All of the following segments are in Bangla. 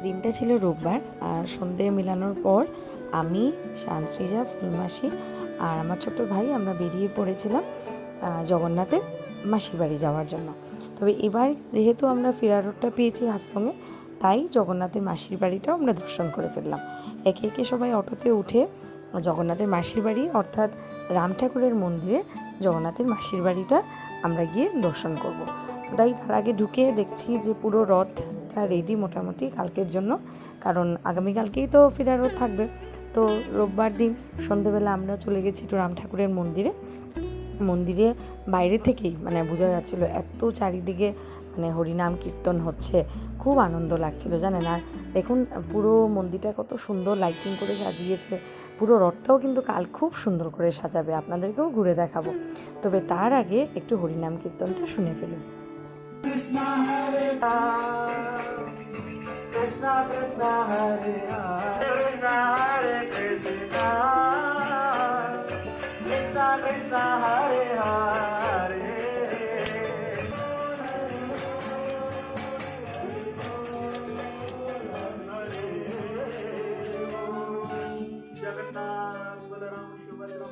দিনটা ছিল রোববার, আর সন্ধে মেলানোর পর আমি, শানসৃজা, ফুলমাসি আর আমার ছোট ভাই আমরা বেরিয়ে পড়েছিলাম জগন্নাথের মাসির বাড়ি যাওয়ার জন্য। তবে এবার যেহেতু আমরা ফেরার রোডটা পেয়েছি হাফলংয়ে, তাই জগন্নাথের মাসির বাড়িটাও আমরা দর্শন করে ফেললাম। একে একে সবাই অটোতে উঠে জগন্নাথের মাসির বাড়ি অর্থাৎ রাম ঠাকুরের মন্দিরে জগন্নাথের মাসির বাড়িটা আমরা গিয়ে দর্শন করব। তো তাই তার আগে ঢুকে দেখছি যে পুরো রথটা রেডি মোটামুটি কালকের জন্য, কারণ আগামীকালকেই তো ফেরার রোড থাকবে। তো রোববার দিন সন্ধ্যেবেলা আমরা চলে গেছি একটু রাম ঠাকুরের মন্দিরে বাইরে থেকেই মানে বোঝা যাচ্ছিলো এত চারিদিকে মানে হরিনাম কীর্তন হচ্ছে, খুব আনন্দ লাগছিল জানেন। আর দেখুন পুরো মন্দিরটা কত সুন্দর লাইটিং করে সাজিয়েছে, পুরো রথটাও কিন্তু কাল খুব সুন্দর করে সাজাবে, আপনাদেরকেও ঘুরে দেখাবো। তবে তার আগে একটু হরিনাম কীর্তনটা শুনে ফেলুন। কৃষ্ণ কৃষ্ণ হরে হরে কৃষ্ণ কৃষ্ণ হরে হরে। জগন্নাথ বলরাম সুভদ্রা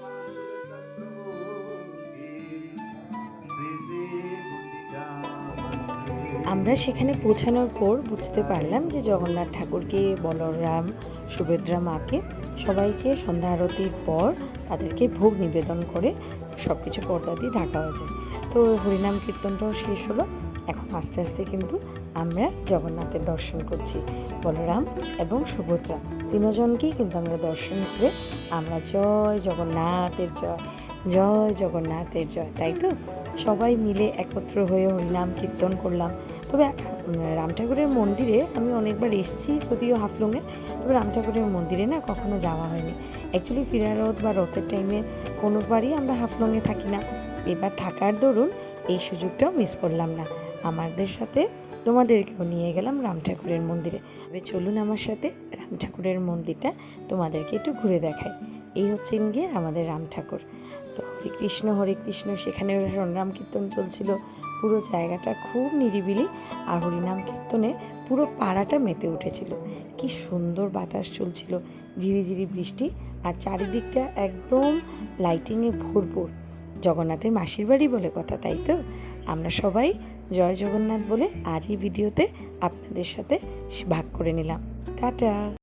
আমরা সেখানে পৌঁছানোর পর বুঝতে পারলাম যে জগন্নাথ ঠাকুরকে, বলরাম, সুভদ্রা মাকে সবাইকে সন্ধ্যা আরতির পর তাদেরকে ভোগ নিবেদন করে সব কিছু পর্দা দিয়ে ঢাকা হয়েছে। তো হরিনাম কীর্তনটাও শেষ হলো। এখন আস্তে আস্তে কিন্তু আমরা জগন্নাথের দর্শন করছি। বলরাম এবং সুভদ্রা তিনজনকেই কিন্তু আমরা দর্শন করে আমরা জয় জগন্নাথের জয়, জয় জগন্নাথের জয়, তাই তো সবাই মিলে একত্র হয়ে হরিনাম কীর্তন করলাম। তবে রাম ঠাকুরের মন্দিরে আমি অনেকবার এসেছি যদিও হাফলংয়ে, তবে রাম ঠাকুরের মন্দিরে না কখনো যাওয়া হয়নি। অ্যাকচুয়ালি ফিরা রথ বা রথের টাইমে কোনোবারই আমরা হাফলংয়ে থাকি না, এবার থাকার দরুন এই সুযোগটাও মিস করলাম না। আমাদের সাথে তোমাদেরকেও নিয়ে গেলাম রাম ঠাকুরের মন্দিরে। তবে চলুন আমার সাথে রাম ঠাকুরের মন্দিরটা তোমাদেরকে একটু ঘুরে দেখাই। এই হচ্ছেন গিয়ে আমাদের রাম ঠাকুর। তো হরে কৃষ্ণ সেখানে হরিনাম কীর্তন চলছিল, পুরো জায়গাটা খুব নিরিবিলি, আর হরিনাম কীর্তনে পুরো পাড়াটা মেতে উঠেছিল। কি সুন্দর বাতাস চলছিল, ঝিরিঝিরি বৃষ্টি, আর চারিদিকটা একদম লাইটিংয়ে ভরপুর। জগন্নাথের মাসির বাড়ি বলে কথা, তাই তো আমরা সবাই জয় জগন্নাথ বলে আজ এই ভিডিওতে আপনাদের সাথে ভাগ করে নিলাম। টাটা।